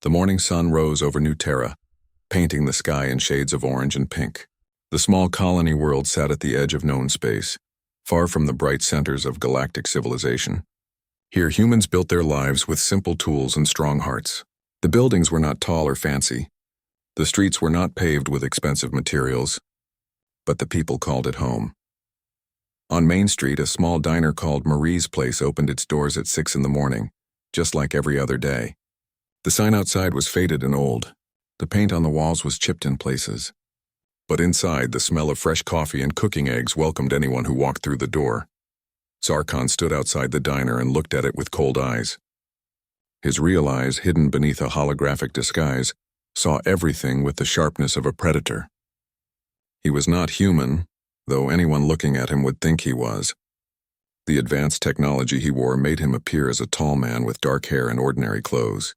The morning sun rose over New Terra, painting the sky in shades of orange and pink. The small colony world sat at the edge of known space, far from the bright centers of galactic civilization. Here humans built their lives with simple tools and strong hearts. The buildings were not tall or fancy. The streets were not paved with expensive materials, but the people called it home. On Main Street, a small diner called Marie's Place opened its doors at 6 a.m, just like every other day. The sign outside was faded and old. The paint on the walls was chipped in places. But inside, the smell of fresh coffee and cooking eggs welcomed anyone who walked through the door. Zarkon stood outside the diner and looked at it with cold eyes. His real eyes, hidden beneath a holographic disguise, saw everything with the sharpness of a predator. He was not human, though anyone looking at him would think he was. The advanced technology he wore made him appear as a tall man with dark hair and ordinary clothes.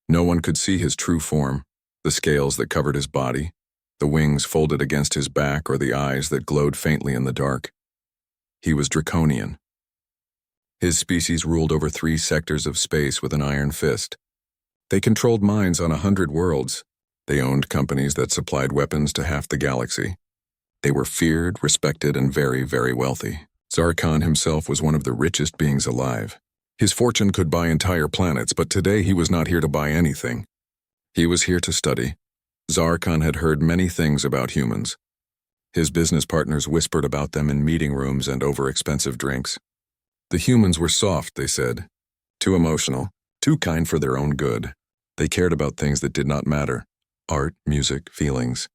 No one could see his true form, the scales that covered his body, the wings folded against his back, or the eyes that glowed faintly in the dark. He was draconian. His species ruled over 3 sectors of space with an iron fist. They controlled minds on 100 worlds. They owned companies that supplied weapons to half the galaxy. They were feared, respected, and very, very wealthy. Zarkon himself was one of the richest beings alive. His fortune could buy entire planets, but today he was not here to buy anything. He was here to study. Zarkon had heard many things about humans. His business partners whispered about them in meeting rooms and over expensive drinks. The humans were soft, they said. Too emotional, too kind for their own good. They cared about things that did not matter. Art, music, feelings.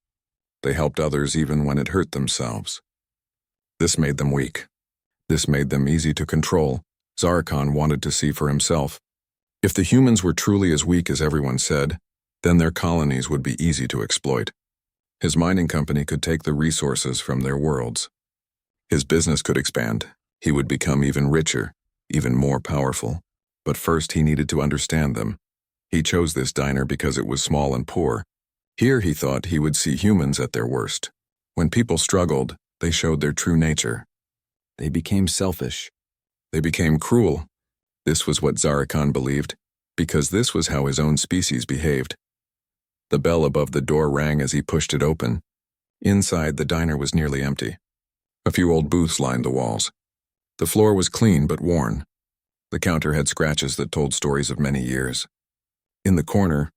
They helped others even when it hurt themselves. This made them weak. This made them easy to control. Zarkon wanted to see for himself. If the humans were truly as weak as everyone said, then their colonies would be easy to exploit. His mining company could take the resources from their worlds. His business could expand. He would become even richer, even more powerful. But first he needed to understand them. He chose this diner because it was small and poor. Here he thought he would see humans at their worst. When people struggled, they showed their true nature. They became selfish. They became cruel. This was what Zarkon believed, because this was how his own species behaved. The bell above the door rang as he pushed it open. Inside, the diner was nearly empty. A few old booths lined the walls. The floor was clean but worn. The counter had scratches that told stories of many years. In the corner,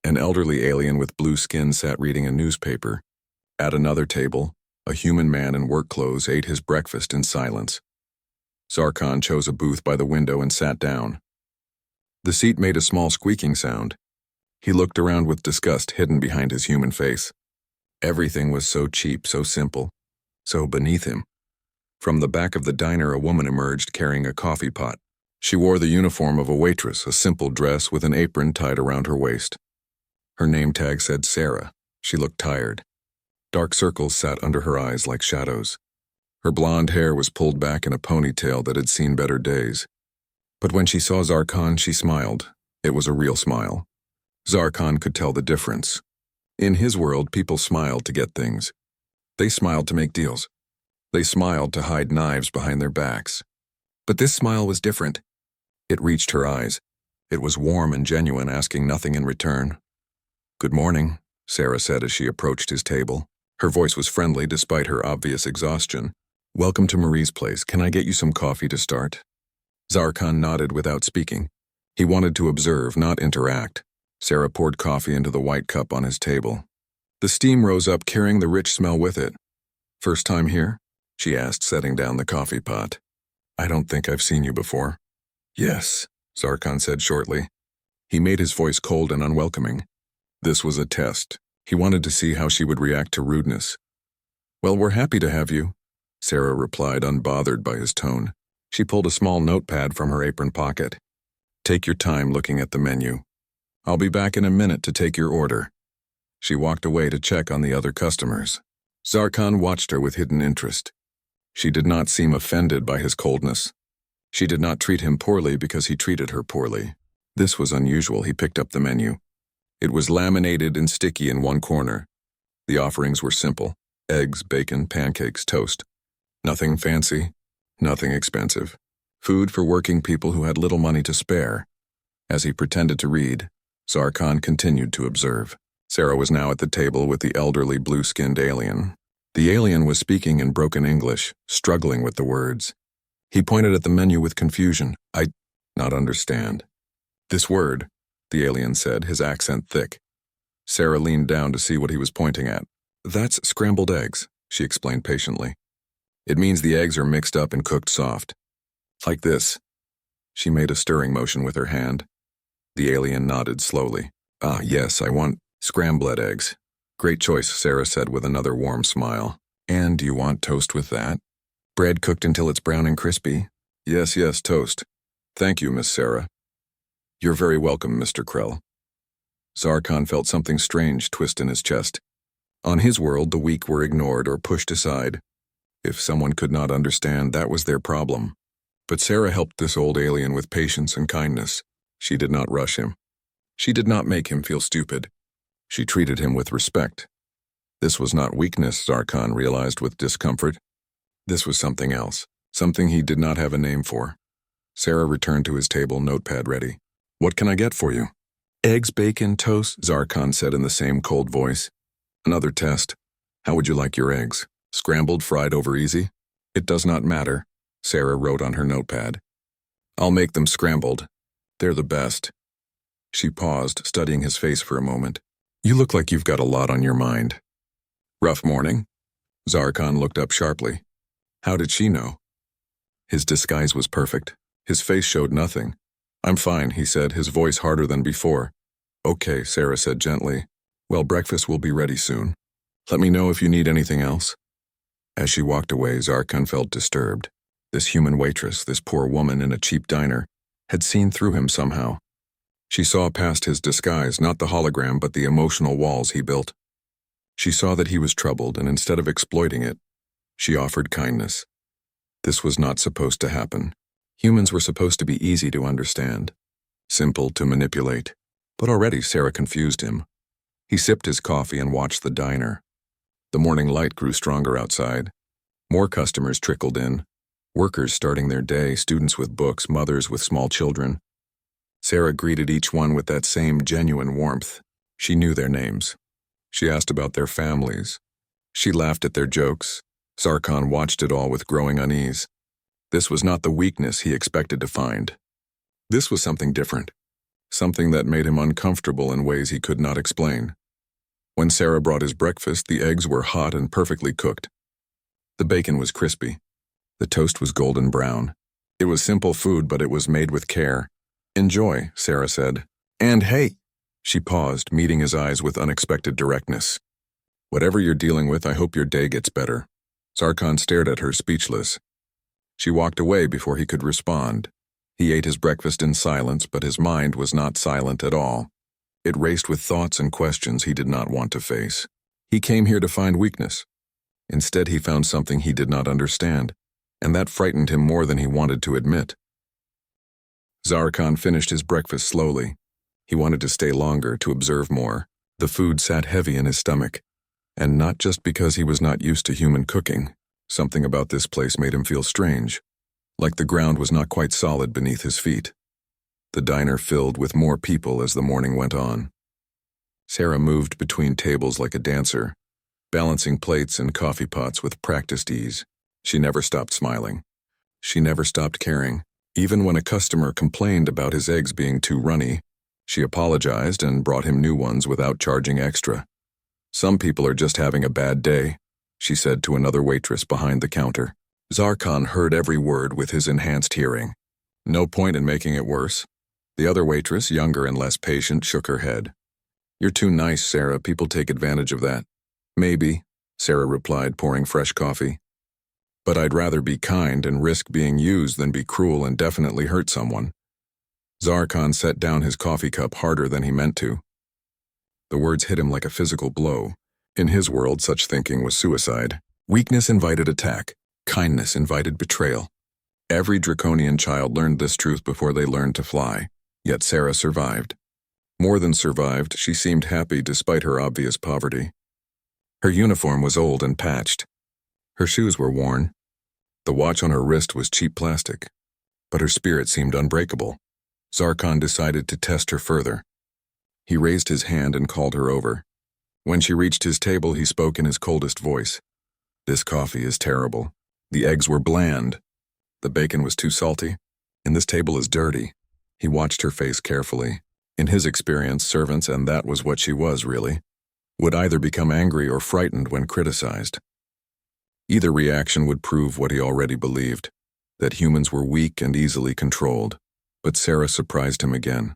an elderly alien with blue skin sat reading a newspaper. At another table, a human man in work clothes ate his breakfast in silence. Zarkon chose a booth by the window and sat down. The seat made a small squeaking sound. He looked around with disgust hidden behind his human face. Everything was so cheap, so simple, so beneath him. From the back of the diner, a woman emerged carrying a coffee pot. She wore the uniform of a waitress, a simple dress with an apron tied around her waist. Her name tag said Sarah. She looked tired. Dark circles sat under her eyes like shadows. Her blonde hair was pulled back in a ponytail that had seen better days. But when she saw Zarkon, she smiled. It was a real smile. Zarkon could tell the difference. In his world, people smiled to get things. They smiled to make deals. They smiled to hide knives behind their backs. But this smile was different. It reached her eyes. It was warm and genuine, asking nothing in return. "Good morning," Sarah said as she approached his table. Her voice was friendly despite her obvious exhaustion. "Welcome to Marie's Place. Can I get you some coffee to start?" Zarkon nodded without speaking. He wanted to observe, not interact. Sarah poured coffee into the white cup on his table. The steam rose up, carrying the rich smell with it. "First time here?" she asked, setting down the coffee pot. "I don't think I've seen you before." "Yes," Zarkon said shortly. He made his voice cold and unwelcoming. This was a test. He wanted to see how she would react to rudeness. "Well, we're happy to have you," Sarah replied, unbothered by his tone. She pulled a small notepad from her apron pocket. "Take your time looking at the menu. I'll be back in a minute to take your order." She walked away to check on the other customers. Zarkon watched her with hidden interest. She did not seem offended by his coldness. She did not treat him poorly because he treated her poorly. This was unusual. He picked up the menu. It was laminated and sticky in one corner. The offerings were simple: eggs, bacon, pancakes, toast. Nothing fancy, nothing expensive. Food for working people who had little money to spare. As he pretended to read, Zarkon continued to observe. Sarah was now at the table with the elderly blue-skinned alien. The alien was speaking in broken English, struggling with the words. He pointed at the menu with confusion. "I not understand." "This word," the alien said, his accent thick. Sarah leaned down to see what he was pointing at. "That's scrambled eggs," she explained patiently. "It means the eggs are mixed up and cooked soft. Like this." She made a stirring motion with her hand. The alien nodded slowly. "Ah, yes, I want scrambled eggs." "Great choice," Sarah said with another warm smile. "And do you want toast with that? Bread cooked until it's brown and crispy?" "Yes, yes, toast. Thank you, Miss Sarah." "You're very welcome, Mr. Krell." Zarkon felt something strange twist in his chest. On his world, the weak were ignored or pushed aside. If someone could not understand, that was their problem. But Sarah helped this old alien with patience and kindness. She did not rush him. She did not make him feel stupid. She treated him with respect. This was not weakness, Zarkon realized with discomfort. This was something else, something he did not have a name for. Sarah returned to his table, notepad ready. "What can I get for you?" "Eggs, bacon, toast," Zarkon said in the same cold voice. "Another test. How would you like your eggs? Scrambled, fried over easy?" "It does not matter," Sarah wrote on her notepad. "I'll make them scrambled. They're the best." She paused, studying his face for a moment. "You look like you've got a lot on your mind." "Rough morning?" Zarkon looked up sharply. How did she know? His disguise was perfect. His face showed nothing. "I'm fine," he said, his voice harder than before. "Okay," Sarah said gently. "Well, breakfast will be ready soon. Let me know if you need anything else." As she walked away, Zarkon felt disturbed. This human waitress, this poor woman in a cheap diner, had seen through him somehow. She saw past his disguise, not the hologram, but the emotional walls he built. She saw that he was troubled, and instead of exploiting it, she offered kindness. This was not supposed to happen. Humans were supposed to be easy to understand, simple to manipulate. But already Sarah confused him. He sipped his coffee and watched the diner. The morning light grew stronger outside. More customers trickled in. Workers starting their day, students with books, mothers with small children. Sarah greeted each one with that same genuine warmth. She knew their names. She asked about their families. She laughed at their jokes. Zarkon watched it all with growing unease. This was not the weakness he expected to find. This was something different. Something that made him uncomfortable in ways he could not explain. When Sarah brought his breakfast, the eggs were hot and perfectly cooked. The bacon was crispy. The toast was golden brown. It was simple food, but it was made with care. "Enjoy," Sarah said. "And hey," she paused, meeting his eyes with unexpected directness. "Whatever you're dealing with, I hope your day gets better." Zarkon stared at her, speechless. She walked away before he could respond. He ate his breakfast in silence, but his mind was not silent at all. It raced with thoughts and questions he did not want to face. He came here to find weakness. Instead, he found something he did not understand, and that frightened him more than he wanted to admit. Zarkon finished his breakfast slowly. He wanted to stay longer, to observe more. The food sat heavy in his stomach. And not just because he was not used to human cooking. Something about this place made him feel strange, like the ground was not quite solid beneath his feet. The diner filled with more people as the morning went on. Sarah moved between tables like a dancer, balancing plates and coffee pots with practiced ease. She never stopped smiling. She never stopped caring. Even when a customer complained about his eggs being too runny, she apologized and brought him new ones without charging extra. "Some people are just having a bad day," she said to another waitress behind the counter. Zarkon heard every word with his enhanced hearing. No point in making it worse. The other waitress, younger and less patient, shook her head. "You're too nice, Sarah. People take advantage of that." "Maybe," Sarah replied, pouring fresh coffee. "But I'd rather be kind and risk being used than be cruel and definitely hurt someone." Zarkon set down his coffee cup harder than he meant to. The words hit him like a physical blow. In his world, such thinking was suicide. Weakness invited attack. Kindness invited betrayal. Every draconian child learned this truth before they learned to fly. Yet Sarah survived. More than survived, she seemed happy despite her obvious poverty. Her uniform was old and patched. Her shoes were worn. The watch on her wrist was cheap plastic. But her spirit seemed unbreakable. Zarkon decided to test her further. He raised his hand and called her over. When she reached his table, he spoke in his coldest voice. "This coffee is terrible. The eggs were bland. The bacon was too salty. And this table is dirty." He watched her face carefully. In his experience, servants, and that was what she was really, would either become angry or frightened when criticized. Either reaction would prove what he already believed, that humans were weak and easily controlled. But Sarah surprised him again.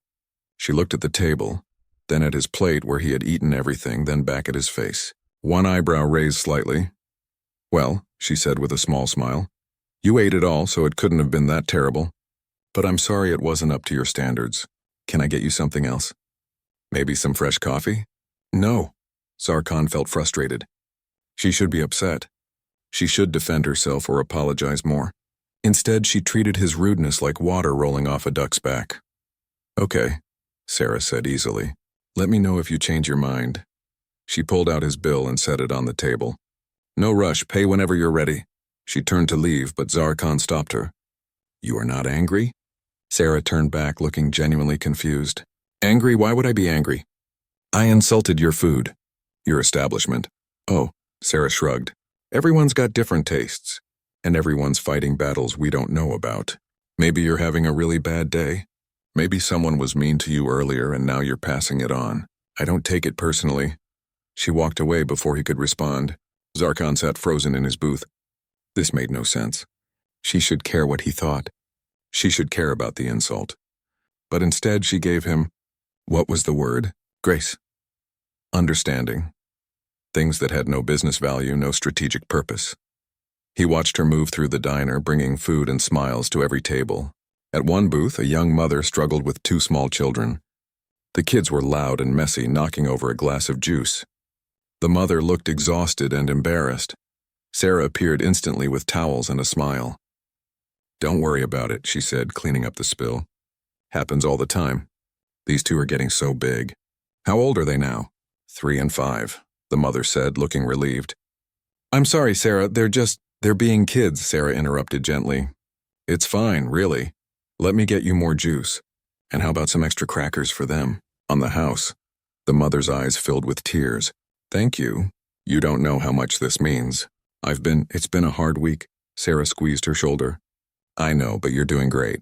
She looked at the table, then at his plate where he had eaten everything, then back at his face. One eyebrow raised slightly. "Well," she said with a small smile, "you ate it all, so it couldn't have been that terrible. But I'm sorry it wasn't up to your standards. Can I get you something else? Maybe some fresh coffee?" "No." Zarkon felt frustrated. She should be upset. She should defend herself or apologize more. Instead, she treated his rudeness like water rolling off a duck's back. "Okay," Sarah said easily. "Let me know if you change your mind." She pulled out his bill and set it on the table. "No rush, pay whenever you're ready." She turned to leave, but Zarkon stopped her. "You are not angry?" Sarah turned back, looking genuinely confused. "Angry? Why would I be angry? I insulted your food. Your establishment." "Oh," Sarah shrugged. "Everyone's got different tastes, and everyone's fighting battles we don't know about. Maybe you're having a really bad day. Maybe someone was mean to you earlier and now you're passing it on. I don't take it personally." She walked away before he could respond. Zarkon sat frozen in his booth. This made no sense. She should care what he thought. She should care about the insult. But instead she gave him, what was the word? Grace. Understanding. Things that had no business value, no strategic purpose. He watched her move through the diner, bringing food and smiles to every table. At one booth, a young mother struggled with two small children. The kids were loud and messy, knocking over a glass of juice. The mother looked exhausted and embarrassed. Sarah appeared instantly with towels and a smile. "Don't worry about it," she said, cleaning up the spill. "Happens all the time. These two are getting so big." "How old are they now?" 3 and 5, the mother said, looking relieved. "I'm sorry, Sarah, they're being kids," Sarah interrupted gently. "It's fine, really. Let me get you more juice. And how about some extra crackers for them? On the house." The mother's eyes filled with tears. "Thank you. You don't know how much this means. It's been a hard week." Sarah squeezed her shoulder. "I know, but you're doing great.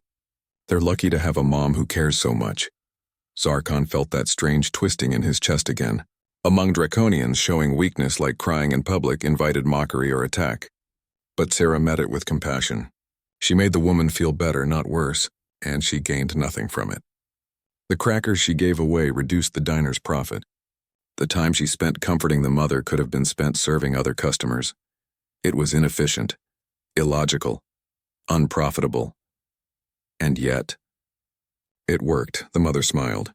They're lucky to have a mom who cares so much." Zarkon felt that strange twisting in his chest again. Among Draconians, showing weakness like crying in public invited mockery or attack. But Sarah met it with compassion. She made the woman feel better, not worse, and she gained nothing from it. The crackers she gave away reduced the diner's profit. The time she spent comforting the mother could have been spent serving other customers. It was inefficient, illogical, unprofitable. And yet, it worked, the mother smiled.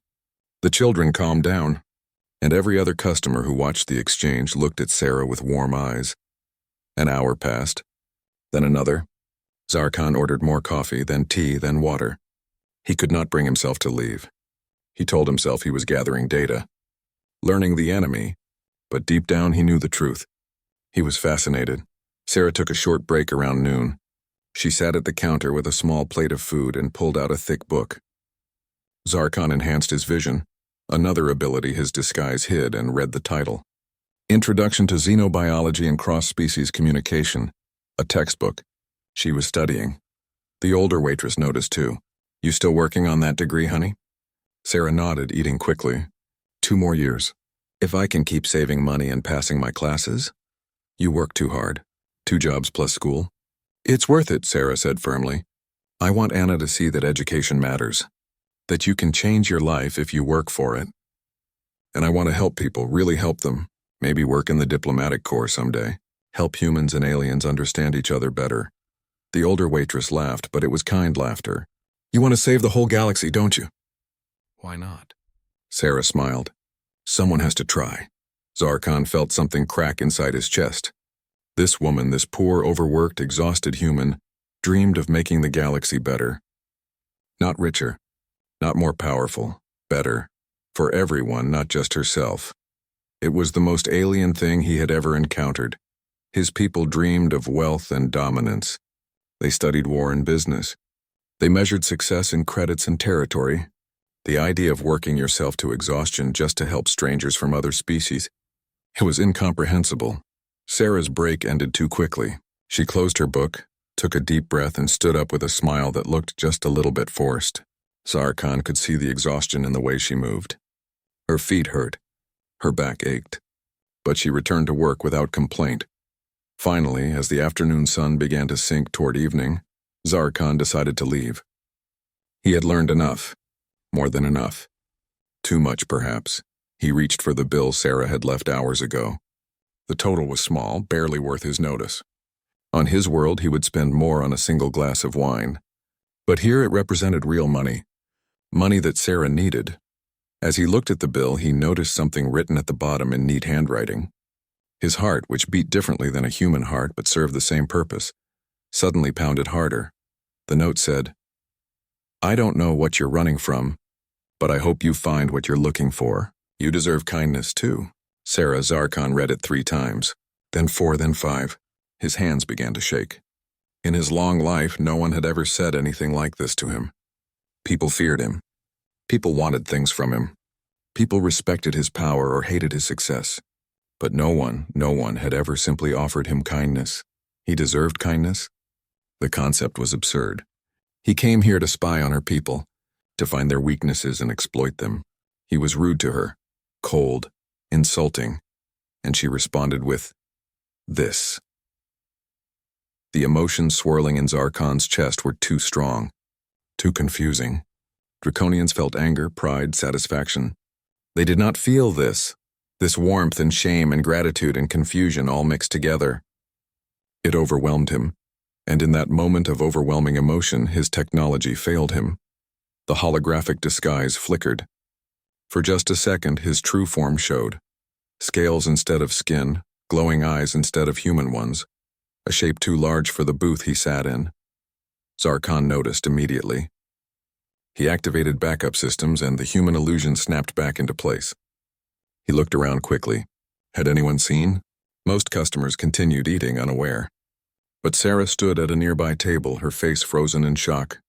The children calmed down, and every other customer who watched the exchange looked at Sarah with warm eyes. An hour passed, then another. Zarkon ordered more coffee, then tea, then water. He could not bring himself to leave. He told himself he was gathering data, learning the enemy, but deep down he knew the truth. He was fascinated. Sarah took a short break around noon. She sat at the counter with a small plate of food and pulled out a thick book. Zarkon enhanced his vision, another ability his disguise hid, and read the title. Introduction to Xenobiology and Cross-Species Communication, a textbook. She was studying. The older waitress noticed too. "You still working on that degree, honey?" Sarah nodded, eating quickly. 2 more years. If I can keep saving money and passing my classes. You work too hard. 2 jobs plus school. It's worth it, Sarah said firmly. I want Anna to see that education matters. That you can change your life if you work for it. And I want to help people, really help them. Maybe work in the diplomatic corps someday. Help humans and aliens understand each other better. The older waitress laughed, but it was kind laughter. You want to save the whole galaxy, don't you? Why not? Sarah smiled. Someone has to try. Zarkon felt something crack inside his chest. This woman, this poor, overworked, exhausted human, dreamed of making the galaxy better. Not richer, not more powerful, better. For everyone, not just herself. It was the most alien thing he had ever encountered. His people dreamed of wealth and dominance. They studied war and business. They measured success in credits and territory. The idea of working yourself to exhaustion just to help strangers from other species, it was incomprehensible. Sarah's break ended too quickly. She closed her book, took a deep breath, and stood up with a smile that looked just a little bit forced. Zarkon could see the exhaustion in the way she moved. Her feet hurt. Her back ached. But she returned to work without complaint. Finally, as the afternoon sun began to sink toward evening, Zarkon decided to leave. He had learned enough. More than enough. Too much, perhaps. He reached for the bill Sarah had left hours ago. The total was small, barely worth his notice. On his world, he would spend more on a single glass of wine. But here it represented real money. Money that Sarah needed. As he looked at the bill, he noticed something written at the bottom in neat handwriting. His heart, which beat differently than a human heart but served the same purpose, suddenly pounded harder. The note said, "I don't know what you're running from, but I hope you find what you're looking for. You deserve kindness too." Sarah Zarkon read it 3 times, then 4, then 5. His hands began to shake. In his long life, no one had ever said anything like this to him. People feared him. People wanted things from him. People respected his power or hated his success. But no one had ever simply offered him kindness. He deserved kindness? The concept was absurd. He came here to spy on her people, to find their weaknesses and exploit them. He was rude to her, cold, insulting, and she responded with this. The emotions swirling in Zarkon's chest were too strong, too confusing. Draconians felt anger, pride, satisfaction. They did not feel this warmth and shame and gratitude and confusion all mixed together. It overwhelmed him, and in that moment of overwhelming emotion, his technology failed him. The holographic disguise flickered. For just a second, his true form showed. Scales instead of skin, glowing eyes instead of human ones, a shape too large for the booth he sat in. Zarkon noticed immediately. He activated backup systems and the human illusion snapped back into place. He looked around quickly. Had anyone seen? Most customers continued eating unaware. But Sarah stood at a nearby table, her face frozen in shock.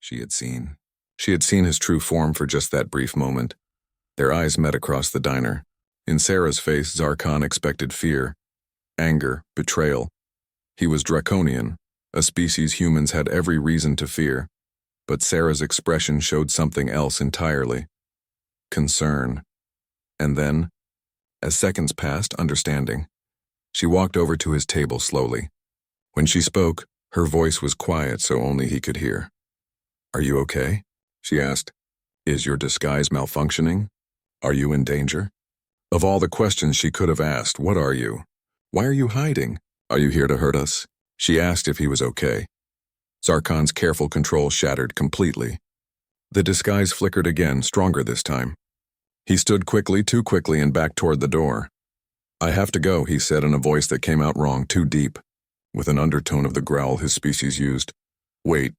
She had seen. She had seen his true form for just that brief moment. Their eyes met across the diner. In Sarah's face, Zarkon expected fear, anger, betrayal. He was draconian, a species humans had every reason to fear. But Sarah's expression showed something else entirely. Concern. And then, as seconds passed, understanding. She walked over to his table slowly. When she spoke, her voice was quiet so only he could hear. "Are you okay?" she asked. "Is your disguise malfunctioning? Are you in danger?" Of all the questions she could have asked, what are you? Why are you hiding? Are you here to hurt us? She asked if he was okay. Zarkon's careful control shattered completely. The disguise flickered again, stronger this time. He stood quickly, too quickly, and backed toward the door. "I have to go," he said in a voice that came out wrong, too deep, with an undertone of the growl his species used. "Wait."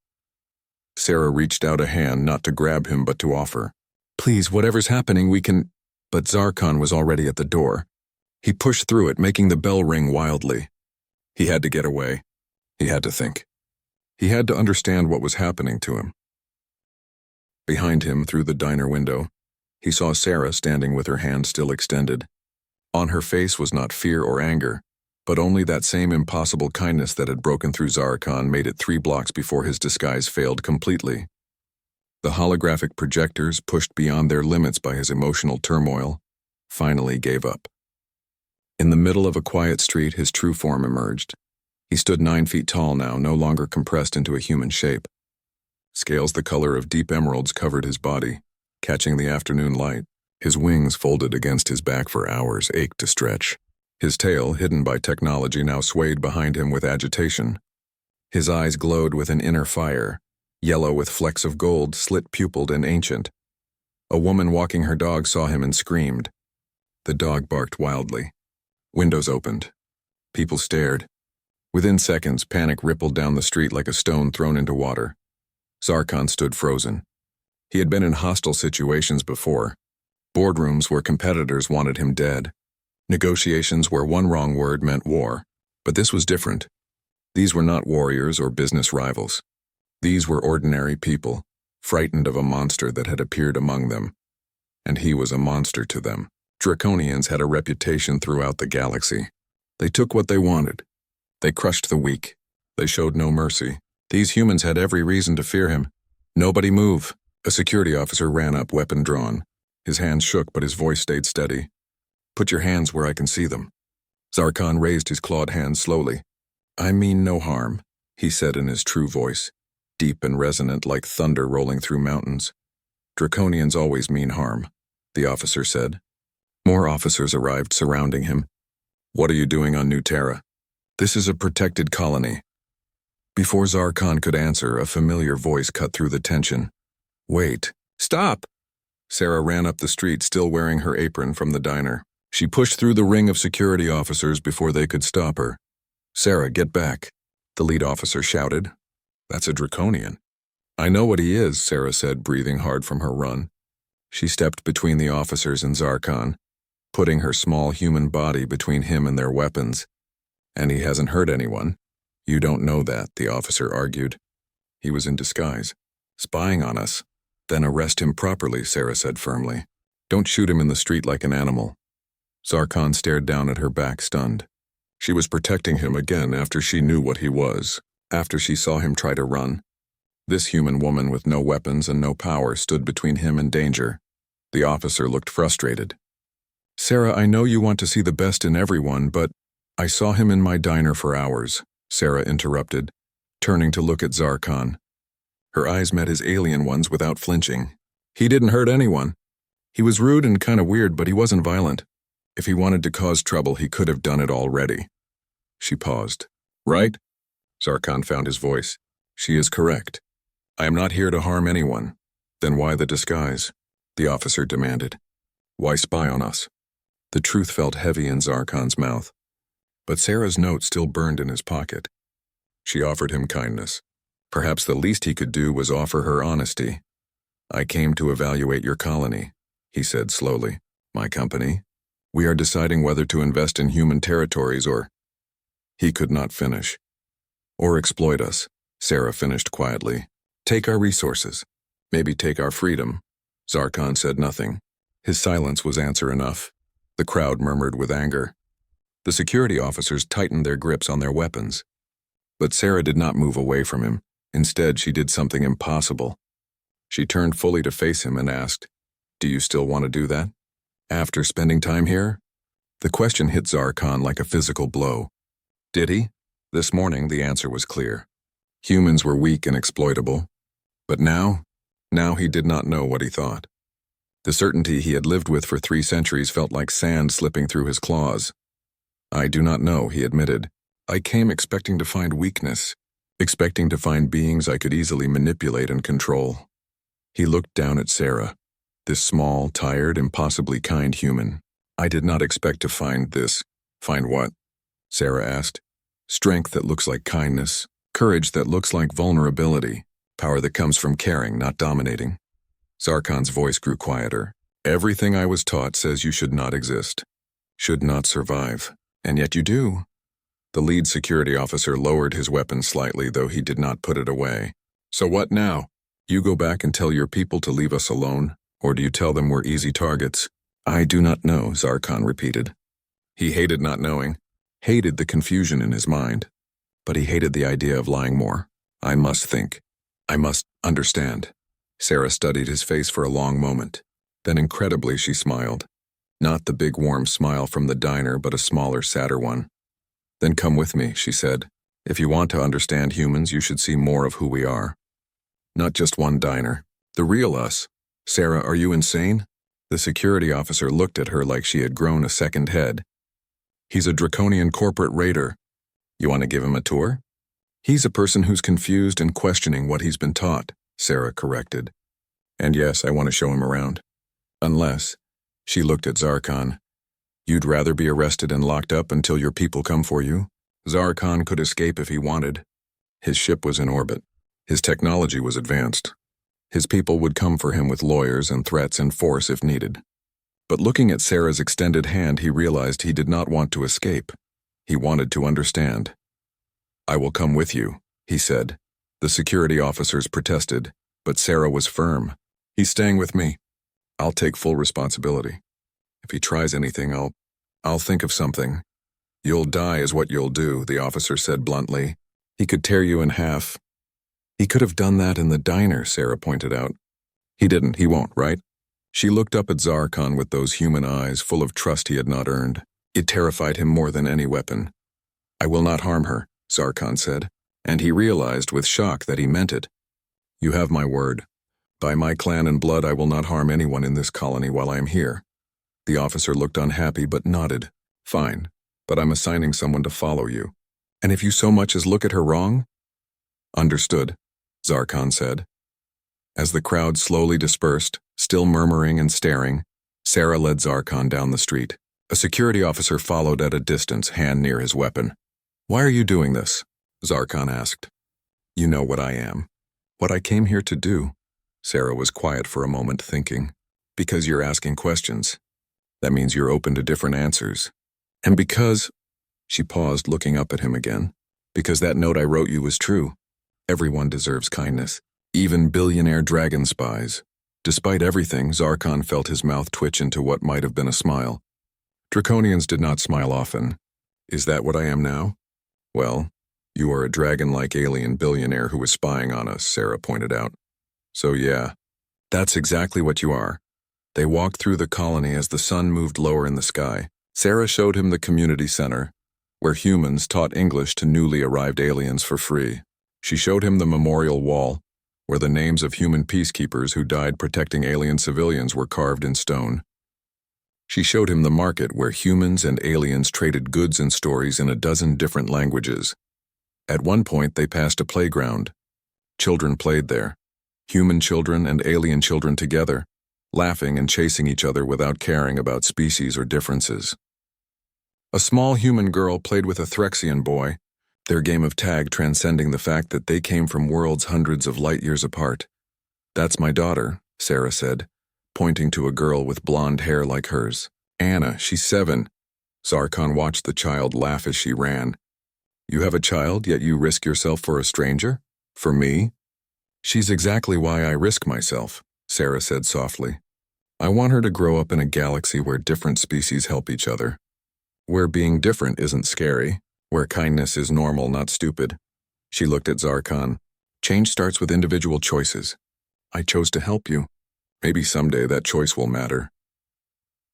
Sarah reached out a hand, not to grab him but to offer. "Please, whatever's happening, we can—" But Zarkon was already at the door. He pushed through it, making the bell ring wildly. He had to get away. He had to think. He had to understand what was happening to him. Behind him, through the diner window, he saw Sarah standing with her hand still extended. On her face was not fear or anger, but only that same impossible kindness that had broken through Zarkon, made it 3 blocks before his disguise failed completely. The holographic projectors, pushed beyond their limits by his emotional turmoil, finally gave up. In the middle of a quiet street, his true form emerged. He stood 9 feet tall now, no longer compressed into a human shape. Scales the color of deep emeralds covered his body, catching the afternoon light. His wings, folded against his back for hours, ached to stretch. His tail, hidden by technology, now swayed behind him with agitation. His eyes glowed with an inner fire, yellow with flecks of gold, slit-pupilled and ancient. A woman walking her dog saw him and screamed. The dog barked wildly. Windows opened. People stared. Within seconds, panic rippled down the street like a stone thrown into water. Zarkon stood frozen. He had been in hostile situations before. Boardrooms where competitors wanted him dead. Negotiations where one wrong word meant war. But this was different. These were not warriors or business rivals. These were ordinary people, frightened of a monster that had appeared among them. And he was a monster to them. Draconians had a reputation throughout the galaxy. They took what they wanted. They crushed the weak. They showed no mercy. These humans had every reason to fear him. "Nobody move." A security officer ran up, weapon drawn. His hands shook, but his voice stayed steady. "Put your hands where I can see them." Zarkon raised his clawed hands slowly. "I mean no harm," he said in his true voice, deep and resonant like thunder rolling through mountains. "Draconians always mean harm," the officer said. More officers arrived, surrounding him. "What are you doing on New Terra?" "This is a protected colony." Before Zarkon could answer, a familiar voice cut through the tension. "Wait. Stop!" Sarah ran up the street, still wearing her apron, from the diner. She pushed through the ring of security officers before they could stop her. "Sarah, get back," the lead officer shouted. "That's a Draconian." "I know what he is," Sarah said, breathing hard from her run. She stepped between the officers and Zarkon, putting her small human body between him and their weapons. "And he hasn't hurt anyone." "You don't know that," the officer argued. "He was in disguise, spying on us." "Then arrest him properly," Sarah said firmly. "Don't shoot him in the street like an animal." Zarkon stared down at her back, stunned. She was protecting him again after she knew what he was, after she saw him try to run. This human woman with no weapons and no power stood between him and danger. The officer looked frustrated. "Sarah, I know you want to see the best in everyone, but I saw him in my diner for hours," Sarah interrupted, turning to look at Zarkon. Her eyes met his alien ones without flinching. "He didn't hurt anyone. He was rude and kind of weird, but he wasn't violent. If he wanted to cause trouble, he could have done it already." She paused. "Right?" Zarkon found his voice. "She is correct. I am not here to harm anyone." "Then why the disguise?" the officer demanded. "Why spy on us?" The truth felt heavy in Zarkon's mouth, but Sarah's note still burned in his pocket. She offered him kindness. Perhaps the least he could do was offer her honesty. "I came to evaluate your colony," he said slowly. "My company? We are deciding whether to invest in human territories or—" He could not finish. "Or exploit us," Sarah finished quietly. "Take our resources. Maybe take our freedom." Zarkon said nothing. His silence was answer enough. The crowd murmured with anger. The security officers tightened their grips on their weapons. But Sarah did not move away from him. Instead, she did something impossible. She turned fully to face him and asked, "Do you still want to do that? After spending time here?" The question hit Zarkon like a physical blow. Did he? This morning, the answer was clear. Humans were weak and exploitable. But now he did not know what he thought. The certainty he had lived with for 3 centuries felt like sand slipping through his claws. "I do not know," he admitted. "I came expecting to find weakness, expecting to find beings I could easily manipulate and control." He looked down at Sarah, this small, tired, impossibly kind human. "I did not expect to find this." "Find what?" Sarah asked. "Strength that looks like kindness, courage that looks like vulnerability, power that comes from caring, not dominating." Zarkon's voice grew quieter. "Everything I was taught says you should not exist, should not survive, and yet you do." The lead security officer lowered his weapon slightly, though he did not put it away. "So what now? You go back and tell your people to leave us alone, or do you tell them we're easy targets?" "I do not know," Zarkon repeated. He hated not knowing, hated the confusion in his mind, but he hated the idea of lying more. "I must think. I must understand." Sarah studied his face for a long moment. Then incredibly she smiled. Not the big warm smile from the diner, but a smaller, sadder one. "Then come with me," she said. "If you want to understand humans, you should see more of who we are. Not just one diner. The real us." "Sarah, are you insane?" The security officer looked at her like she had grown a second head. "He's a draconian corporate raider. You want to give him a tour?" "He's a person who's confused and questioning what he's been taught," Sarah corrected. "And yes, I want to show him around. Unless," she looked at Zarkon, "you'd rather be arrested and locked up until your people come for you?" Zarkon could escape if he wanted. His ship was in orbit. His technology was advanced. His people would come for him with lawyers and threats and force if needed. But looking at Sarah's extended hand, he realized he did not want to escape. He wanted to understand. "I will come with you," he said. The security officers protested, But Sarah was firm. He's staying with me. I'll take full responsibility. If he tries anything, I'll think of something. You'll die is what you'll do, the officer said bluntly. He could tear you in half. He could have done that in the diner, Sarah pointed out. He didn't, he won't, right? She looked up at Zarkon with those human eyes full of trust he had not earned. It terrified him more than any weapon. I will not harm her, Zarkon said, and he realized with shock that he meant it. You have my word. By my clan and blood, I will not harm anyone in this colony while I am here. The officer looked unhappy but nodded. Fine, but I'm assigning someone to follow you. And if you so much as look at her wrong? Understood, Zarkon said. As the crowd slowly dispersed, still murmuring and staring, Sarah led Zarkon down the street. A security officer followed at a distance, hand near his weapon. Why are you doing this? Zarkon asked. You know what I am. What I came here to do. Sarah was quiet for a moment, thinking. Because you're asking questions. That means you're open to different answers. And because... She paused, looking up at him again. Because that note I wrote you was true. Everyone deserves kindness. Even billionaire dragon spies. Despite everything, Zarkon felt his mouth twitch into what might have been a smile. Draconians did not smile often. Is that what I am now? Well, you are a dragon-like alien billionaire who is spying on us, Sarah pointed out. So yeah, that's exactly what you are. They walked through the colony as the sun moved lower in the sky. Sarah showed him the community center, where humans taught English to newly arrived aliens for free. She showed him the memorial wall, where the names of human peacekeepers who died protecting alien civilians were carved in stone. She showed him the market where humans and aliens traded goods and stories in a dozen different languages. At one point, they passed a playground. Children played there, human children and alien children together, laughing and chasing each other without caring about species or differences. A small human girl played with a Threxian boy, their game of tag transcending the fact that they came from worlds hundreds of light years apart. That's my daughter, Sarah said, pointing to a girl with blonde hair like hers. Anna, she's 7. Zarkon watched the child laugh as she ran. You have a child, yet you risk yourself for a stranger? For me? She's exactly why I risk myself, Sarah said softly. I want her to grow up in a galaxy where different species help each other. Where being different isn't scary. Where kindness is normal, not stupid. She looked at Zarkon. Change starts with individual choices. I chose to help you. Maybe someday that choice will matter.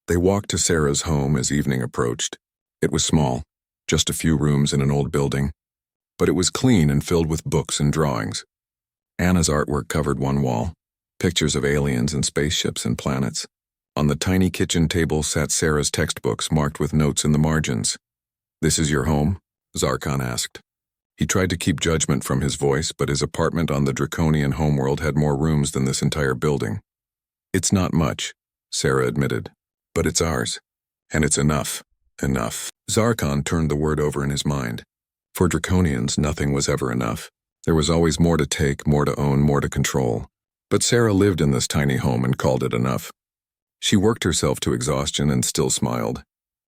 They walked to Sarah's home as evening approached. It was small, just a few rooms in an old building. But it was clean and filled with books and drawings. Anna's artwork covered one wall, pictures of aliens and spaceships and planets. On the tiny kitchen table sat Sarah's textbooks marked with notes in the margins. This is your home? Zarkon asked. He tried to keep judgment from his voice, but his apartment on the draconian homeworld had more rooms than this entire building. It's not much, Sarah admitted, but it's ours. And it's enough. Enough. Zarkon turned the word over in his mind. For draconians, nothing was ever enough. There was always more to take, more to own, more to control. But Sarah lived in this tiny home and called it enough. She worked herself to exhaustion and still smiled.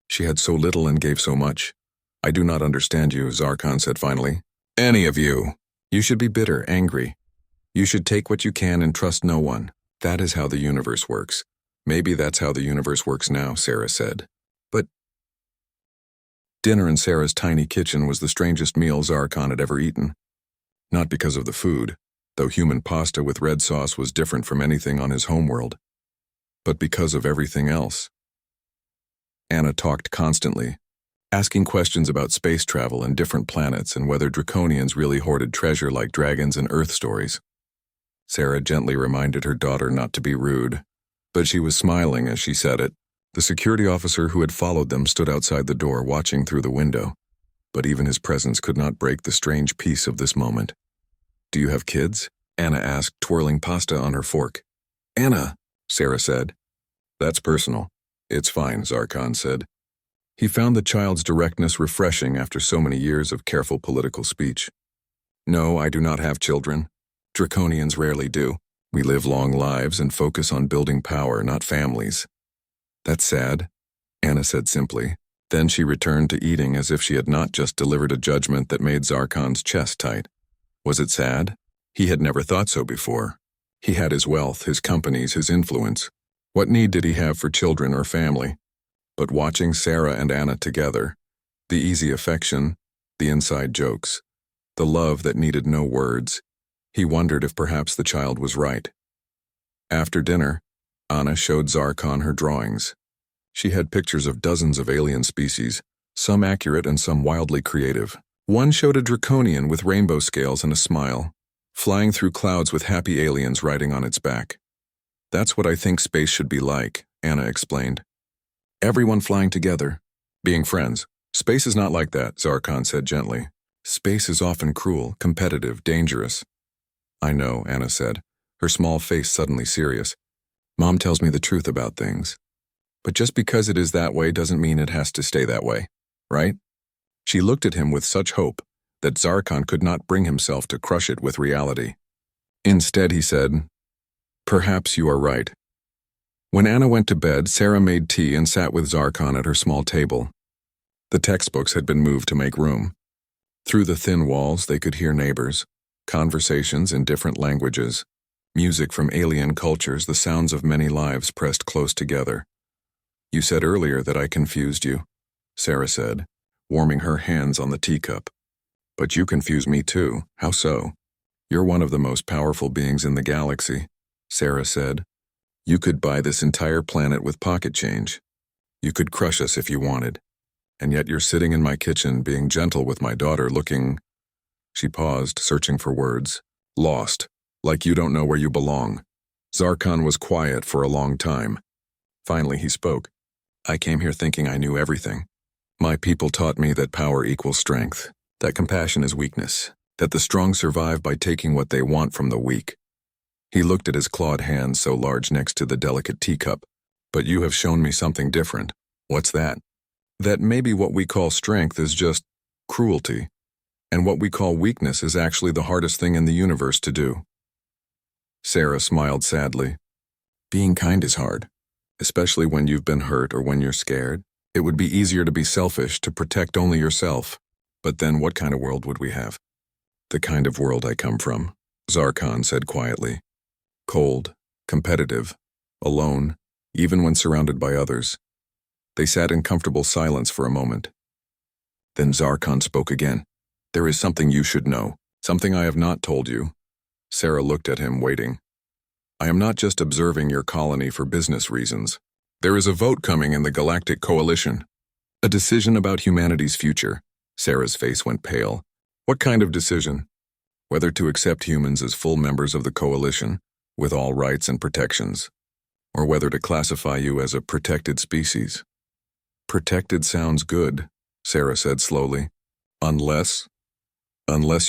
She had so little and gave so much. I do not understand you, Zarkon said finally. Any of you. You should be bitter, angry. You should take what you can and trust no one. That is how the universe works. Maybe that's how the universe works now, Sarah said. But dinner in Sarah's tiny kitchen was the strangest meal Zarkon had ever eaten. Not because of the food, though human pasta with red sauce was different from anything on his homeworld, but because of everything else. Anna talked constantly, asking questions about space travel and different planets and whether draconians really hoarded treasure like dragons and Earth stories. Sarah gently reminded her daughter not to be rude, but she was smiling as she said it. The security officer who had followed them stood outside the door watching through the window, but even his presence could not break the strange peace of this moment. Do you have kids? Anna asked, twirling pasta on her fork. Anna, Sarah said. That's personal. It's fine, Zarkon said. He found the child's directness refreshing after so many years of careful political speech. No, I do not have children. Draconians rarely do. We live long lives and focus on building power, not families. That's sad, Anna said simply. Then she returned to eating as if she had not just delivered a judgment that made Zarkon's chest tight. Was it sad? He had never thought so before. He had his wealth, his companies, his influence. What need did he have for children or family? But watching Sarah and Anna together, the easy affection, the inside jokes, the love that needed no words, he wondered if perhaps the child was right. After dinner, Anna showed Zarkon her drawings. She had pictures of dozens of alien species, some accurate and some wildly creative. One showed a draconian with rainbow scales and a smile, flying through clouds with happy aliens riding on its back. That's what I think space should be like, Anna explained. Everyone flying together, being friends. Space is not like that, Zarkon said gently. Space is often cruel, competitive, dangerous. I know, Anna said, her small face suddenly serious. Mom tells me the truth about things. But just because it is that way doesn't mean it has to stay that way, right? She looked at him with such hope that Zarkon could not bring himself to crush it with reality. Instead, he said, perhaps you are right. When Anna went to bed, Sarah made tea and sat with Zarkon at her small table. The textbooks had been moved to make room. Through the thin walls, they could hear neighbors, conversations in different languages, music from alien cultures, the sounds of many lives pressed close together. You said earlier that I confused you, Sarah said, warming her hands on the teacup. But you confuse me too. How so? You're one of the most powerful beings in the galaxy, Sarah said. You could buy this entire planet with pocket change. You could crush us if you wanted. And yet you're sitting in my kitchen being gentle with my daughter looking... She paused, searching for words. Lost, like you don't know where you belong. Zarkon was quiet for a long time. Finally he spoke. I came here thinking I knew everything. My people taught me that power equals strength, that compassion is weakness, that the strong survive by taking what they want from the weak. He looked at his clawed hands so large next to the delicate teacup. But you have shown me something different. What's that? That maybe what we call strength is just cruelty, and what we call weakness is actually the hardest thing in the universe to do. Sarah smiled sadly. Being kind is hard, especially when you've been hurt or when you're scared. It would be easier to be selfish, to protect only yourself. But then what kind of world would we have? The kind of world I come from, Zarkon said quietly. Cold, competitive, alone, even when surrounded by others. They sat in comfortable silence for a moment. Then Zarkon spoke again. There is something you should know, something I have not told you. Sarah looked at him, waiting. I am not just observing your colony for business reasons. There is a vote coming in the Galactic Coalition. A decision about humanity's future. Sarah's face went pale. What kind of decision? Whether to accept humans as full members of the coalition, with all rights and protections, or whether to classify you as a protected species. Protected sounds good, Sarah said slowly. Unless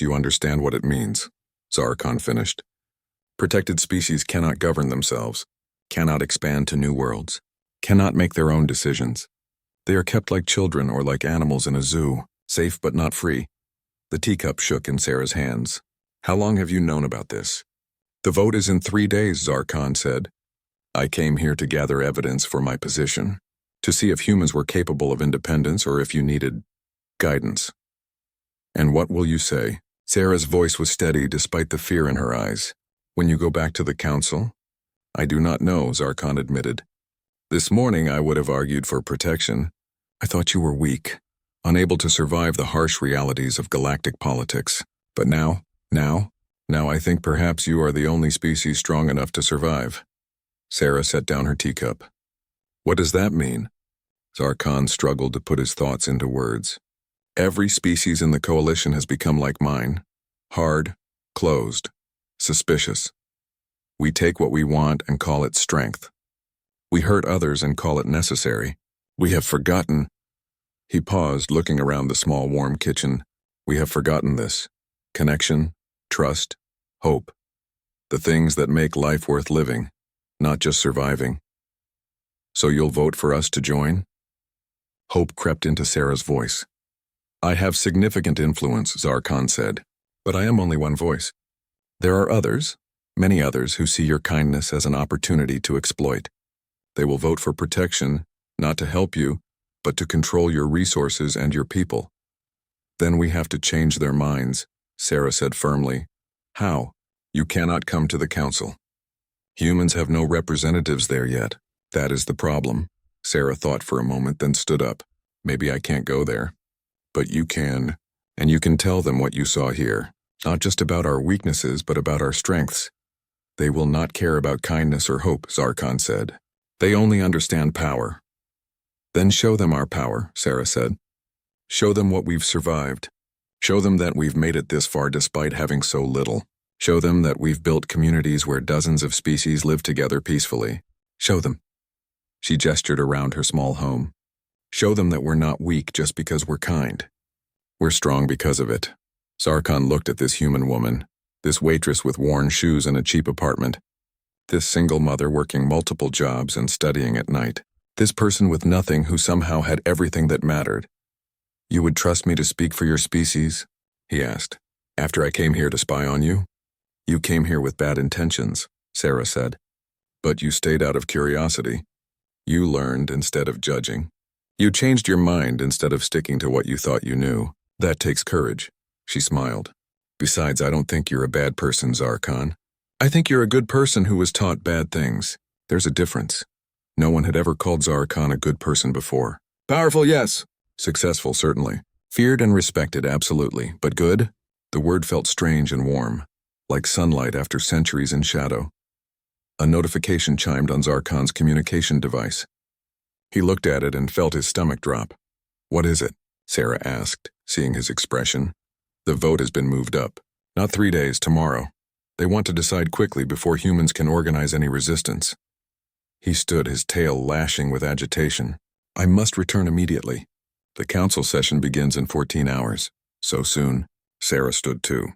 you understand what it means, Zarkon finished. Protected species cannot govern themselves, cannot expand to new worlds, cannot make their own decisions. They are kept like children or like animals in a zoo, safe but not free. The teacup shook in Sarah's hands. How long have you known about this? The vote is in 3 days, Zarkon said. I came here to gather evidence for my position, to see if humans were capable of independence or if you needed guidance. And what will you say? Sarah's voice was steady despite the fear in her eyes. When you go back to the council? I do not know, Zarkon admitted. This morning I would have argued for protection. I thought you were weak, unable to survive the harsh realities of galactic politics. But now I think perhaps you are the only species strong enough to survive. Sarah set down her teacup. What does that mean? Zarkon struggled to put his thoughts into words. Every species in the coalition has become like mine. Hard, closed, suspicious. We take what we want and call it strength. We hurt others and call it necessary. We have forgotten. He paused, looking around the small, warm kitchen. We have forgotten this. Connection, trust, hope. The things that make life worth living, not just surviving. So you'll vote for us to join? Hope crept into Sarah's voice. I have significant influence, Zarkon said, but I am only one voice. There are others, many others, who see your kindness as an opportunity to exploit. They will vote for protection, not to help you, but to control your resources and your people. Then we have to change their minds, Sarah said firmly. How? You cannot come to the council. Humans have no representatives there yet. That is the problem. Sarah thought for a moment, then stood up. Maybe I can't go there. But you can. And you can tell them what you saw here. Not just about our weaknesses, but about our strengths. They will not care about kindness or hope, Zarkon said. They only understand power. Then show them our power, Sarah said. Show them what we've survived. Show them that we've made it this far despite having so little. Show them that we've built communities where dozens of species live together peacefully. Show them. She gestured around her small home. Show them that we're not weak just because we're kind. We're strong because of it. Zarkon looked at this human woman, this waitress with worn shoes and a cheap apartment, this single mother working multiple jobs and studying at night, this person with nothing who somehow had everything that mattered. You would trust me to speak for your species? He asked. After I came here to spy on you? You came here with bad intentions, Sarah said. But you stayed out of curiosity. You learned instead of judging. You changed your mind instead of sticking to what you thought you knew. That takes courage, she smiled. Besides, I don't think you're a bad person, Zarkon. I think you're a good person who was taught bad things. There's a difference. No one had ever called Zarkon a good person before. Powerful, yes. Successful, certainly. Feared and respected, absolutely. But good? The word felt strange and warm, like sunlight after centuries in shadow. A notification chimed on Zarkon's communication device. He looked at it and felt his stomach drop. What is it? Sarah asked, seeing his expression. The vote has been moved up. Not 3 days, tomorrow. They want to decide quickly before humans can organize any resistance. He stood, his tail lashing with agitation. I must return immediately. The council session begins in 14 hours. So soon. Sarah stood too.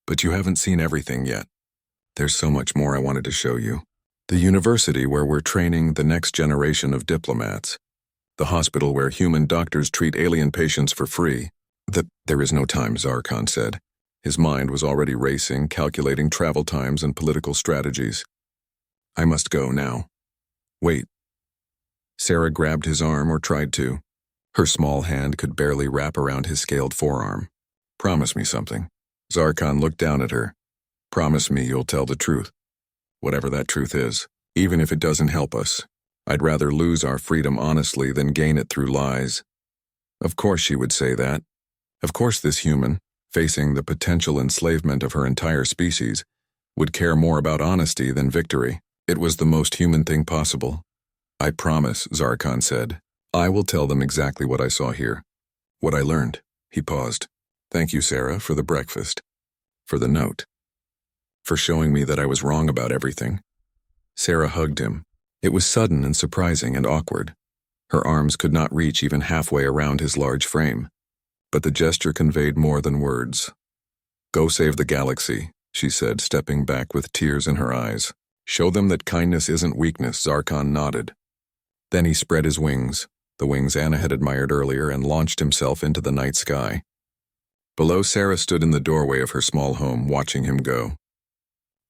But you haven't seen everything yet. There's so much more I wanted to show you. The university where we're training the next generation of diplomats. The hospital where human doctors treat alien patients for free. There is no time, Zarkon said. His mind was already racing, calculating travel times and political strategies. I must go now. Wait. Sarah grabbed his arm, or tried to. Her small hand could barely wrap around his scaled forearm. Promise me something. Zarkon looked down at her. Promise me you'll tell the truth. Whatever that truth is, even if it doesn't help us. I'd rather lose our freedom honestly than gain it through lies. Of course she would say that. Of course this human, facing the potential enslavement of her entire species, would care more about honesty than victory. It was the most human thing possible. I promise, Zarkon said. I will tell them exactly what I saw here. What I learned. He paused. Thank you, Sarah, for the breakfast. For the note. For showing me that I was wrong about everything. Sarah hugged him. It was sudden and surprising and awkward. Her arms could not reach even halfway around his large frame. But the gesture conveyed more than words. Go save the galaxy, she said, stepping back with tears in her eyes. Show them that kindness isn't weakness, Zarkon nodded. Then he spread his wings, the wings Anna had admired earlier, and launched himself into the night sky. Below, Sarah stood in the doorway of her small home, watching him go.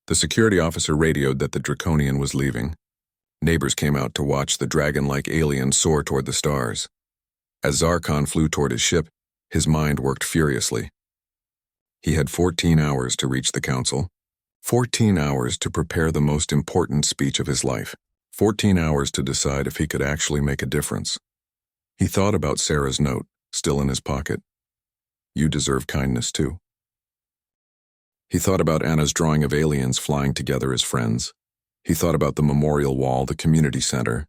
The security officer radioed that the Draconian was leaving. Neighbors came out to watch the dragon-like alien soar toward the stars. As Zarkon flew toward his ship, his mind worked furiously. He had 14 hours to reach the council. 14 hours to prepare the most important speech of his life. 14 hours to decide if he could actually make a difference. He thought about Sarah's note, still in his pocket. You deserve kindness too. He thought about Anna's drawing of aliens flying together as friends. He thought about the memorial wall, the community center,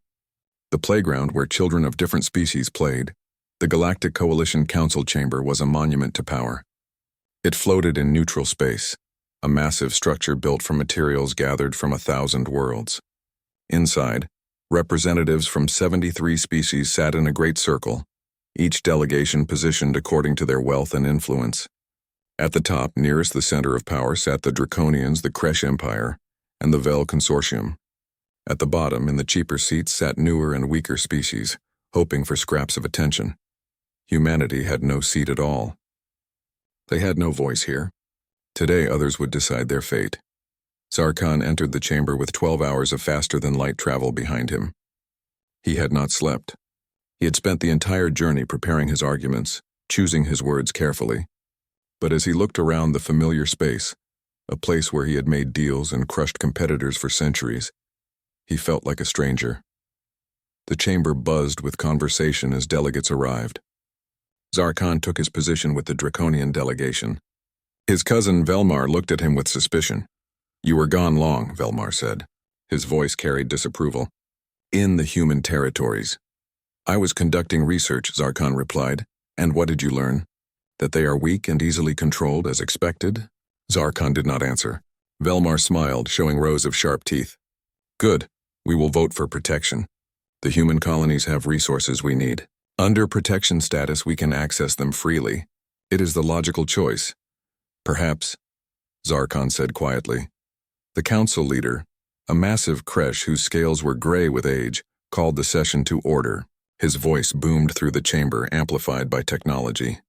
the playground where children of different species played. The Galactic Coalition Council Chamber was a monument to power. It floated in neutral space, a massive structure built from materials gathered from 1,000 worlds. Inside, representatives from 73 species sat in a great circle, each delegation positioned according to their wealth and influence. At the top, nearest the center of power, sat the Draconians, the Kresh Empire, and the Vel Consortium. At the bottom, in the cheaper seats, sat newer and weaker species, hoping for scraps of attention. Humanity had no seat at all. They had no voice here. Today others would decide their fate. Zarkon entered the chamber with 12 hours of faster-than-light travel behind him. He had not slept. He had spent the entire journey preparing his arguments, choosing his words carefully. But as he looked around the familiar space, a place where he had made deals and crushed competitors for centuries. He felt like a stranger. The chamber buzzed with conversation as delegates arrived. Zarkon took his position with the Draconian delegation. His cousin Velmar looked at him with suspicion. "You were gone long," Velmar said. His voice carried disapproval. "In the human territories." "I was conducting research," Zarkon replied. "And what did you learn? That they are weak and easily controlled as expected?" Zarkon did not answer. Velmar smiled, showing rows of sharp teeth. "Good. We will vote for protection. The human colonies have resources we need. Under protection status, we can access them freely. It is the logical choice." "Perhaps," Zarkon said quietly. The council leader, a massive Kresh whose scales were gray with age, called the session to order. His voice boomed through the chamber, amplified by technology.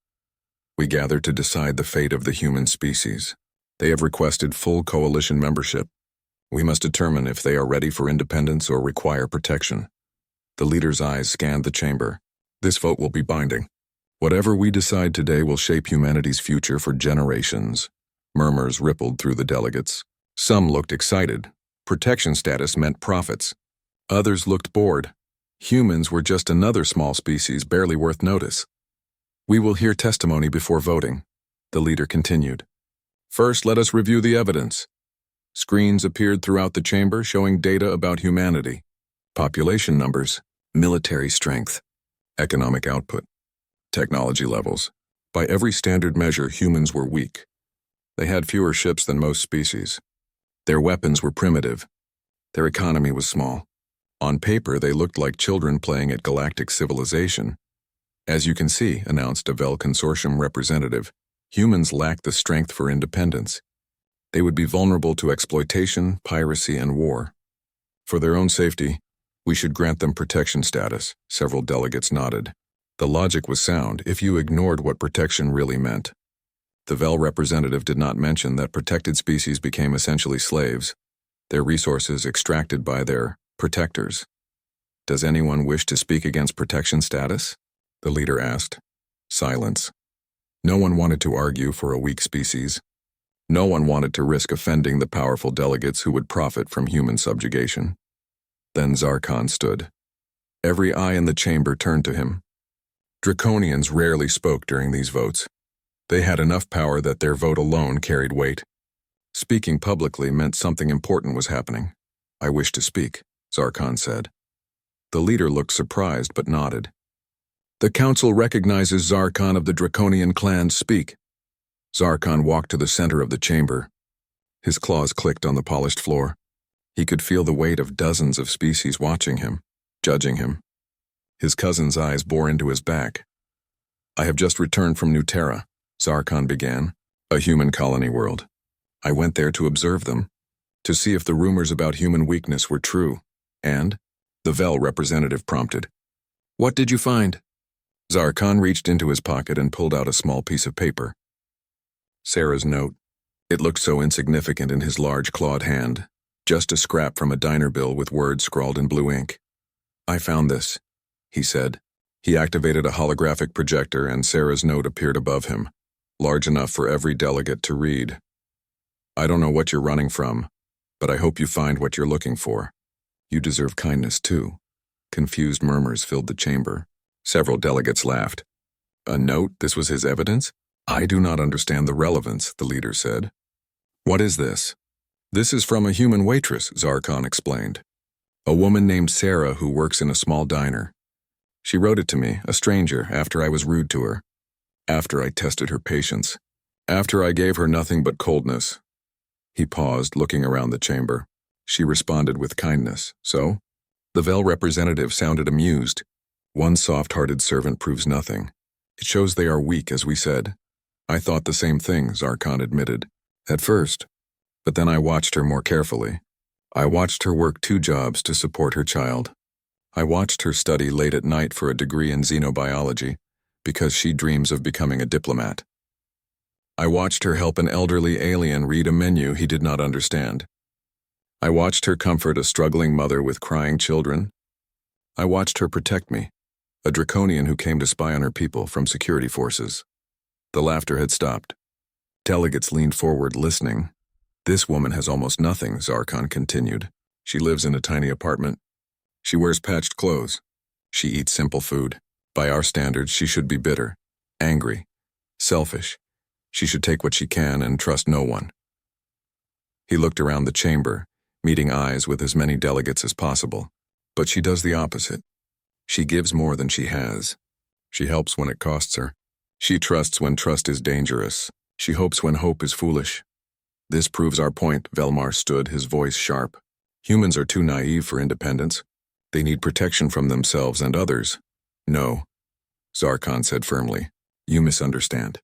"We gather to decide the fate of the human species. They have requested full coalition membership. We must determine if they are ready for independence or require protection." The leader's eyes scanned the chamber. "This vote will be binding. Whatever we decide today will shape humanity's future for generations." Murmurs rippled through the delegates. Some looked excited. Protection status meant profits. Others looked bored. Humans were just another small species barely worth notice. "We will hear testimony before voting," the leader continued. "First, let us review the evidence." Screens appeared throughout the chamber showing data about humanity. Population numbers, military strength, economic output, technology levels. By every standard measure, humans were weak. They had fewer ships than most species. Their weapons were primitive. Their economy was small. On paper, they looked like children playing at galactic civilization. "As you can see," announced a Vel Consortium representative, "humans lack the strength for independence. They would be vulnerable to exploitation, piracy, and war. For their own safety, we should grant them protection status." Several delegates nodded. The logic was sound if you ignored what protection really meant. The Vel representative did not mention that protected species became essentially slaves, their resources extracted by their protectors. "Does anyone wish to speak against protection status?" the leader asked. Silence. No one wanted to argue for a weak species. No one wanted to risk offending the powerful delegates who would profit from human subjugation. Then Zarkon stood. Every eye in the chamber turned to him. Draconians rarely spoke during these votes. They had enough power that their vote alone carried weight. Speaking publicly meant something important was happening. "I wish to speak," Zarkon said. The leader looked surprised but nodded. "The council recognizes Zarkon of the Draconian clan. Speak." Zarkon walked to the center of the chamber. His claws clicked on the polished floor. He could feel the weight of dozens of species watching him, judging him. His cousin's eyes bore into his back. "I have just returned from New Terra," Zarkon began, "a human colony world. I went there to observe them, to see if the rumors about human weakness were true, and," the Vel representative prompted. "What did you find?" Zarkon reached into his pocket and pulled out a small piece of paper. Sarah's note. It looked so insignificant in his large clawed hand, just a scrap from a diner bill with words scrawled in blue ink. "I found this," he said. He activated a holographic projector and Sarah's note appeared above him, large enough for every delegate to read. "I don't know what you're running from, but I hope you find what you're looking for. You deserve kindness too." Confused murmurs filled the chamber. Several delegates laughed. "A note? This was his evidence?" "I do not understand the relevance," the leader said. "What is this?" "This is from a human waitress," Zarkon explained. "A woman named Sarah who works in a small diner. She wrote it to me, a stranger, after I was rude to her. After I tested her patience. After I gave her nothing but coldness." He paused, looking around the chamber. She responded with kindness. "So?" The Vel representative sounded amused. "One soft-hearted servant proves nothing. It shows they are weak, as we said." "I thought the same thing," Zarkon admitted. "At first. But then I watched her more carefully. I watched her work 2 jobs to support her child. I watched her study late at night for a degree in xenobiology, because she dreams of becoming a diplomat. I watched her help an elderly alien read a menu he did not understand. I watched her comfort a struggling mother with crying children. I watched her protect me, a draconian who came to spy on her people from security forces." The laughter had stopped. Delegates leaned forward, listening. This woman has almost nothing, Zarkon continued. She lives in a tiny apartment. She wears patched clothes. She eats simple food. By our standards, she should be bitter, angry, selfish. She should take what she can and trust no one. He looked around the chamber, meeting eyes with as many delegates as possible. But she does the opposite. She gives more than she has. She helps when it costs her. She trusts when trust is dangerous. She hopes when hope is foolish. This proves our point, Velmar stood, his voice sharp. Humans are too naive for independence. They need protection from themselves and others. No, Zarkon said firmly. You misunderstand.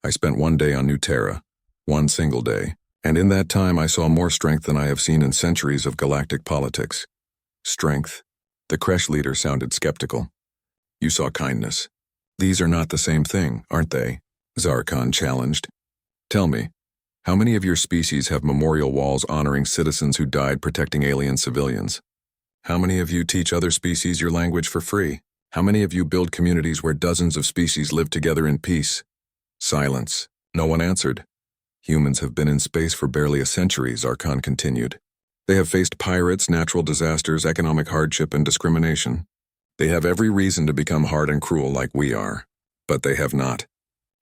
I spent 1 day on New Terra, 1 single day, and in that time I saw more strength than I have seen in centuries of galactic politics. Strength. The Kresh leader sounded skeptical. You saw kindness. These are not the same thing, aren't they? Zarkon challenged. Tell me, how many of your species have memorial walls honoring citizens who died protecting alien civilians? How many of you teach other species your language for free? How many of you build communities where dozens of species live together in peace? Silence. No one answered. Humans have been in space for barely a century, Zarkon continued. They have faced pirates, natural disasters, economic hardship, and discrimination. They have every reason to become hard and cruel like we are. But they have not.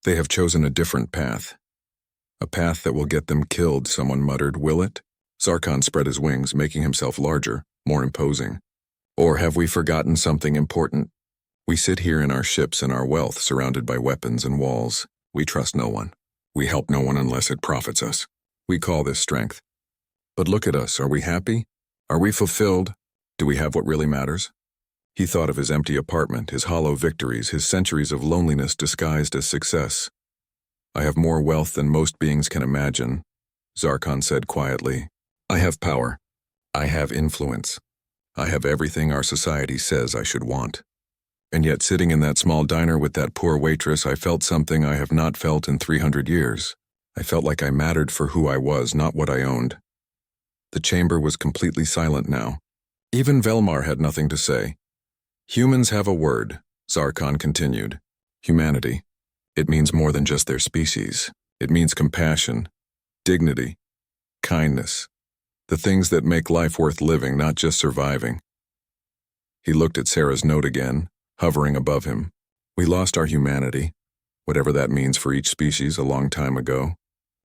They have chosen a different path. A path that will get them killed, someone muttered. Will it? Zarkon spread his wings, making himself larger, more imposing. Or have we forgotten something important? We sit here in our ships and our wealth, surrounded by weapons and walls. We trust no one. We help no one unless it profits us. We call this strength. But look at us. Are we happy? Are we fulfilled? Do we have what really matters? He thought of his empty apartment, his hollow victories, his centuries of loneliness disguised as success. I have more wealth than most beings can imagine, Zarkon said quietly. I have power. I have influence. I have everything our society says I should want. And yet sitting in that small diner with that poor waitress, I felt something I have not felt in 300 years. I felt like I mattered for who I was, not what I owned. The chamber was completely silent now. Even Velmar had nothing to say. Humans have a word, Zarkon continued. Humanity. It means more than just their species. It means compassion, dignity, kindness. The things that make life worth living, not just surviving. He looked at Sarah's note again, hovering above him. We lost our humanity, whatever that means for each species, a long time ago.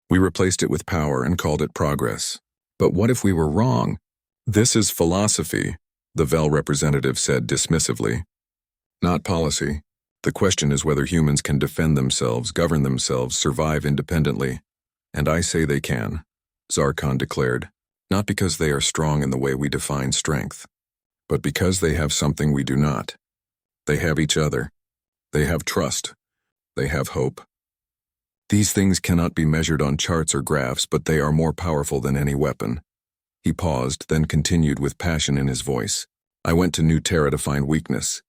We replaced it with power and called it progress. But what if we were wrong? This is philosophy, the Vel representative said dismissively. Not policy. The question is whether humans can defend themselves, govern themselves, survive independently. And I say they can, Zarkon declared. Not because they are strong in the way we define strength, but because they have something we do not. They have each other. They have trust. They have hope. These things cannot be measured on charts or graphs, but they are more powerful than any weapon. He paused, then continued with passion in his voice. I went to New Terra to find weakness.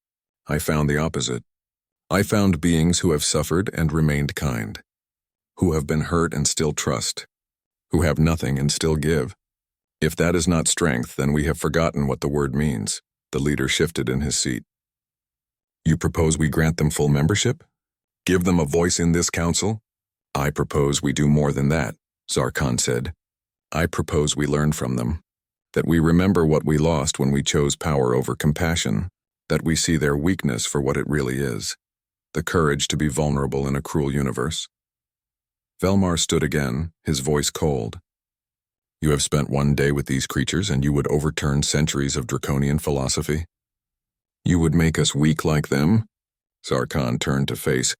I found the opposite. I found beings who have suffered and remained kind, who have been hurt and still trust, who have nothing and still give. If that is not strength, then we have forgotten what the word means. The leader shifted in his seat. You propose we grant them full membership? Give them a voice in this council? I propose we do more than that, Zarkon said. I propose we learn from them, that we remember what we lost when we chose power over compassion, that we see their weakness for what it really is, the courage to be vulnerable in a cruel universe. Velmar stood again, his voice cold. You have spent 1 day with these creatures and you would overturn centuries of draconian philosophy? You would make us weak like them? Zarkon turned to face